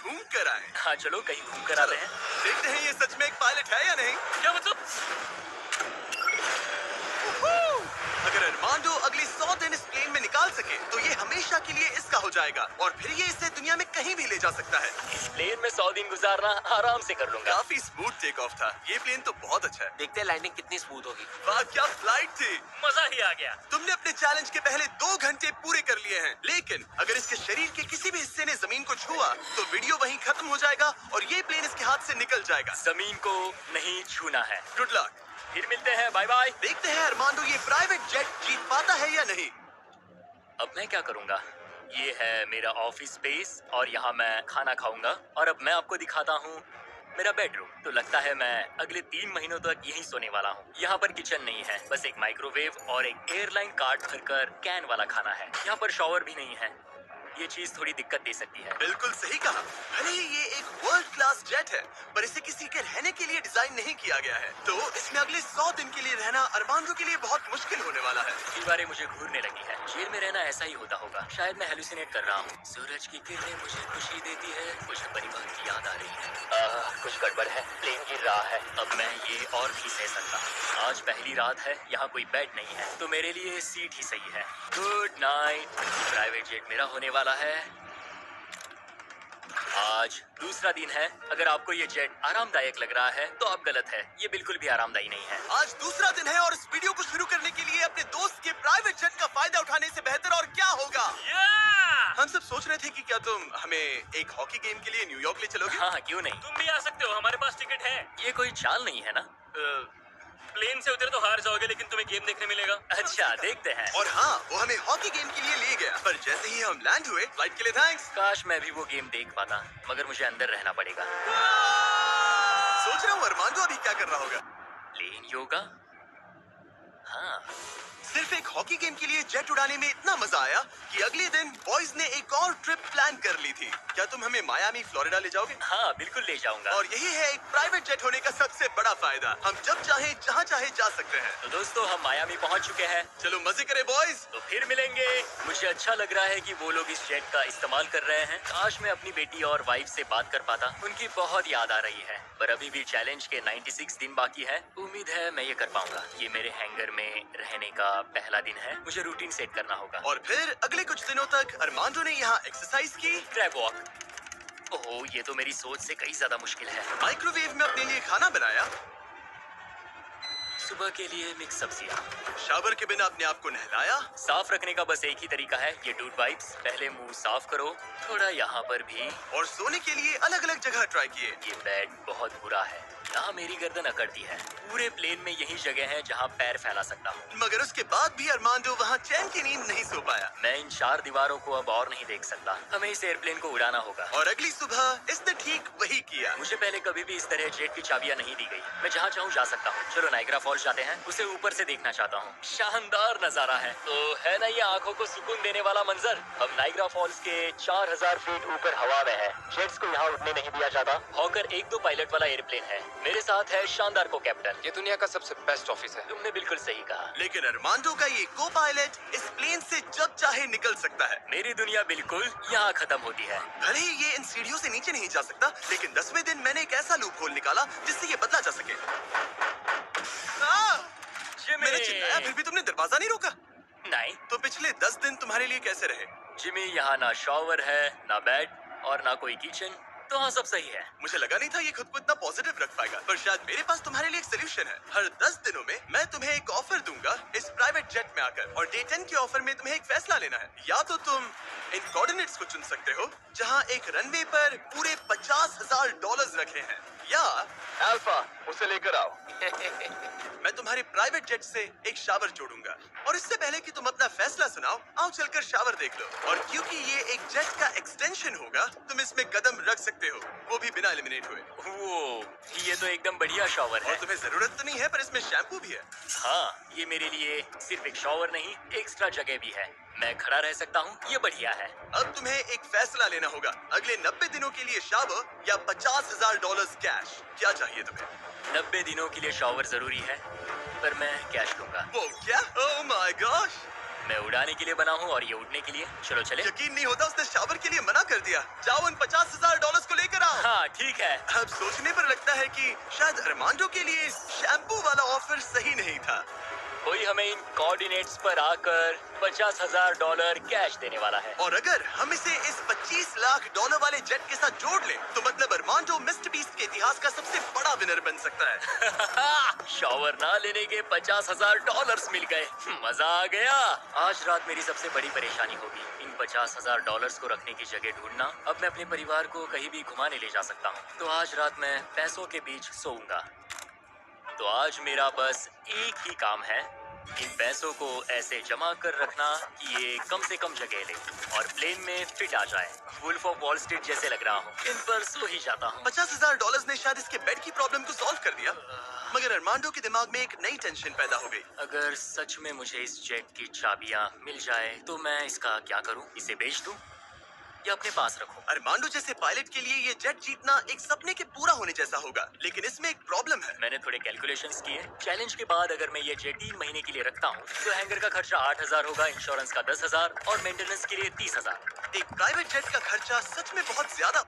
घूम कर आए। हाँ चलो कहीं घूम कर आते हैं। देखते हैं ये सच में एक पायलट है या नहीं। क्या मतलब? अगर अरमांडो अगले 100 दिन इस प्लेन में निकाल सके तो ये हमेशा के लिए इसका हो जाएगा और फिर ये इसे दुनिया में कहीं भी ले जा सकता है। इस प्लेन में 100 दिन गुजारना आराम से कर लूंगा। काफी स्मूथ टेक ऑफ था। ये प्लेन तो बहुत अच्छा है। देखते हैं लैंडिंग कितनी स्मूथ होगी। वाह क्या फ्लाइट थी। मजा ही आ गया। तुमने अपने चैलेंज के पहले 2 घंटे पूरे कर लिए हैं, लेकिन अगर इसके शरीर के किसी भी हिस्से ने जमीन को छुआ तो वीडियो वहीं खत्म हो जाएगा और ये प्लेन इसके हाथ से निकल जाएगा। जमीन को नहीं छूना है। Good luck. फिर मिलते हैं, बाय बाय। देखते हैं अरमांडो ये प्राइवेट जेट जीत पाता है या नहीं। अब मैं क्या करूंगा? ये है मेरा ऑफिस स्पेस और यहाँ मैं खाना खाऊंगा और अब मैं आपको दिखाता हूँ मेरा बेडरूम। तो लगता है मैं अगले 3 महीनों तक यहीं सोने वाला हूँ। यहाँ पर किचन नहीं है, बस एक माइक्रोवेव और एक एयरलाइन कार्ड भरकर कैन वाला खाना है। यहाँ पर शॉवर भी नहीं है। ये चीज थोड़ी दिक्कत दे सकती है। बिल्कुल सही कहा। भले ही ये एक वर्ल्ड क्लास जेट है, पर इसे किसी के रहने के लिए डिजाइन नहीं किया गया है, तो इसमें अगले 100 दिन के लिए रहना अरमांडो के लिए बहुत मुश्किल होने वाला है। दीवारें मुझे घूरने लगी है। जेल में रहना ऐसा ही होता होगा। शायद मैं हेलुसिनेट कर रहा हूँ। सूरज की किरणें मुझे खुशी देती है। मुझे परिवार की याद आ रही है। कुछ गड़बड़ है। प्लेन गिर रहा है। अब मैं ये और भी सह सकता हूँ। आज पहली रात है, यहाँ कोई बेड नहीं है, तो मेरे लिए सीट ही सही है। Good night. प्राइवेट जेट मेरा होने वाला है। आज दूसरा दिन है। अगर आपको ये जेट आरामदायक लग रहा है तो आप गलत है। ये बिल्कुल भी आरामदायी नहीं है। आज दूसरा दिन है और इस वीडियो को शुरू करने के लिए अपने दोस्त के प्राइवेट जेट का फायदा उठाने से बेहतर और क्या होगा। हम सब सोच रहे थे कि क्या तुम हमें एक हॉकी गेम के लिए न्यूयॉर्क ले चलोगे। हाँ क्यों नहीं, तुम भी आ सकते हो। हमारे पास टिकट है। ये कोई चाल नहीं है ना? प्लेन से उतरे तो हार जाओगे, लेकिन तुम्हें गेम देखने मिलेगा। अच्छा देखते हैं। और हाँ, वो हमें हॉकी गेम के लिए ले गया, पर जैसे ही हम लैंड हुए, फ्लाइट के लिए थैंक्स। काश मैं भी वो गेम देख पाता, मगर मुझे अंदर रहना पड़ेगा। सोच रहा हूँ अरमांडो अभी क्या कर रहा होगा। प्लेन योगा? हाँ। सिर्फ एक हॉकी गेम के लिए जेट उड़ाने में इतना मजा आया कि अगले दिन बॉयज ने एक और ट्रिप प्लान कर ली थी। क्या तुम हमें मायामी फ्लोरिडा ले जाओगे? हाँ बिल्कुल ले जाऊंगा। और यही है एक प्राइवेट जेट होने का सबसे बड़ा फायदा। हम जब चाहे जहाँ चाहे जा सकते हैं। तो दोस्तों हम मायामी पहुँच चुके हैं। चलो मजे करें बॉयज। तो फिर मिलेंगे। मुझे अच्छा लग रहा है कि वो लोग इस जेट का इस्तेमाल कर रहे हैं। काश मैं अपनी बेटी और वाइफ से बात कर पाता। उनकी बहुत याद आ रही है। पर अभी भी चैलेंज के 96 दिन बाकी है। उम्मीद है मैं ये कर पाऊंगा। ये मेरे हैंगर में रहने का पहला दिन है। मुझे रूटीन सेट करना होगा। और फिर अगले कुछ दिनों तक अरमांडो ने यहाँ एक्सरसाइज की। Crab walk. ओह ये तो मेरी सोच से कहीं ज्यादा मुश्किल है। माइक्रोवेव में अपने लिए खाना बनाया। सुबह के लिए मिक्स सब्जियां। शावर के बिना अपने आप को नहलाया। साफ रखने का बस एक ही तरीका है, ये डूड वाइप्स। पहले मुंह साफ करो, थोड़ा यहाँ पर भी। और सोने के लिए अलग अलग जगह ट्राई किए। ये बेड बहुत बुरा है। यहाँ मेरी गर्दन अकड़ती है। पूरे प्लेन में यही जगह है जहाँ पैर फैला सकता हूँ। मगर उसके बाद भी अरमांडो वहाँ चैन की नींद नहीं सो पाया। मैं इन 4 दीवारों को अब और नहीं देख सकता। हमें इस एयरप्लेन को उड़ाना होगा। और अगली सुबह इसने ठीक वही किया। मुझे पहले कभी भी इस तरह जेट की चाबियां नहीं दी गई। मैं जहाँ चाहूँ जा सकता हूँ। चलो नाइग्रा फॉल्स जाते हैं। उसे ऊपर से देखना चाहता हूँ। शानदार नजारा है। तो है ना ये आंखों को सुकून देने वाला मंजर। हम नाइग्रा फॉल्स के 4000 फीट ऊपर हवा में है। जेट्स को यहाँ उड़ने नहीं दिया जाता। हॉकर 1-2 पायलट वाला एयरप्लेन है। मेरे साथ है शानदार को कैप्टन। ये दुनिया का सबसे बेस्ट ऑफिस है। तुमने बिल्कुल सही कहा। लेकिन अरमांडो का ये को पायलट इस प्लेन से जब चाहे निकल सकता है। मेरी दुनिया बिल्कुल यहाँ खत्म होती है। भले ही ये इन सीढ़ियों से नीचे नहीं जा सकता, लेकिन 10वें दिन मैंने एक ऐसा लूप होल निकाला जिससे ये बदला जा सके। जिमी! मैंने चिल्लाया, फिर भी तुमने दरवाजा नहीं रोका। नहीं। तो पिछले 10 दिन तुम्हारे लिए कैसे रहे? जिमी यहाँ ना शॉवर है, ना बेड और ना कोई किचन। तो हाँ सब सही है। मुझे लगा नहीं था ये खुद को इतना पॉजिटिव रख पाएगा, पर शायद मेरे पास तुम्हारे लिए एक सोल्यूशन है। हर 10 दिनों में मैं तुम्हें एक ऑफर दूंगा इस प्राइवेट जेट में आकर, और डे 10 के ऑफर में तुम्हें एक फैसला लेना है। या तो तुम इन कोऑर्डिनेट्स को चुन सकते हो जहां एक रनवे पर पूरे $50,000 रखे हैं, या अल्फा उसे लेकर आओ। मैं तुम्हारे प्राइवेट जेट से एक शावर जोड़ूंगा, और इससे पहले कि तुम अपना फैसला सुनाओ, आओ चलकर शावर देख लो। और क्योंकि ये एक जेट का एक्सटेंशन होगा, तुम इसमें कदम रख सकते हो, वो भी बिना एलिमिनेट हुए। वो ये तो एकदम बढ़िया शॉवर है। और तुम्हें जरूरत तो नहीं है, पर इसमें शैम्पू भी है। हाँ ये मेरे लिए सिर्फ एक शॉवर नहीं, एक्स्ट्रा जगह भी है। मैं खड़ा रह सकता हूँ, ये बढ़िया है। अब तुम्हें एक फैसला लेना होगा, अगले 90 दिनों के लिए शावर या $50,000 कैश। क्या चाहिए तुम्हें? 90 दिनों के लिए शॉवर जरूरी है, पर मैं कैश लूंगा। वो क्या? Oh my gosh! मैं उड़ाने के लिए बना हूँ और ये उड़ने के लिए। चलो चले। यकीन नहीं होता, उसने शावर के लिए मना कर दिया। जाओ उन $50,000 को ठीक है। अब सोचने पर लगता है कि शायद अरमांडो के लिए शैम्पू वाला ऑफर सही नहीं था। कोई हमें इन कोऑर्डिनेट्स पर आकर $50,000 कैश देने वाला है। और अगर हम इसे इस $25 लाख वाले जेट के साथ जोड़ लें, तो मतलब अरमांडो मिस्टर बीस्ट के इतिहास का सबसे बड़ा विनर बन सकता है। शॉवर ना लेने के $50,000 मिल गए। मजा आ गया। आज रात मेरी सबसे बड़ी परेशानी होगी इन $50,000 को रखने की जगह ढूंढना। अब मैं अपने परिवार को कहीं भी घुमाने ले जा सकता हूँ, तो आज रात मैं पैसों के बीच सोऊंगा। तो आज मेरा बस एक ही काम है, इन पैसों को ऐसे जमा कर रखना कि ये कम से कम जगह ले और प्लेन में फिट आ जाए। वुल्फ ऑफ वॉल स्ट्रीट जैसे लग रहा हूँ। इन पर सो ही जाता हूँ। $50,000 ने शायद इसके बेड की प्रॉब्लम को सॉल्व कर दिया, मगर अरमांडो के दिमाग में एक नई टेंशन पैदा हो गई। अगर सच में मुझे इस जेट की चाबियां मिल जाए तो मैं इसका क्या करूं? इसे बेच दूं या अपने पास रखूं? अरमांडो जैसे पायलट के लिए ये जेट जीतना एक सपने के पूरा होने जैसा होगा, लेकिन इसमें एक प्रॉब्लम है। मैंने थोड़े कैलकुलेशंस किए। चैलेंज के बाद अगर मैं ये जेट 3 महीने के लिए रखता हूँ तो हैंगर का खर्चा 8,000 होगा, इंश्योरेंस का 10,000 और मेंटेनेंस के लिए 30,000। एक प्राइवेट जेट का खर्चा सच में बहुत ज्यादा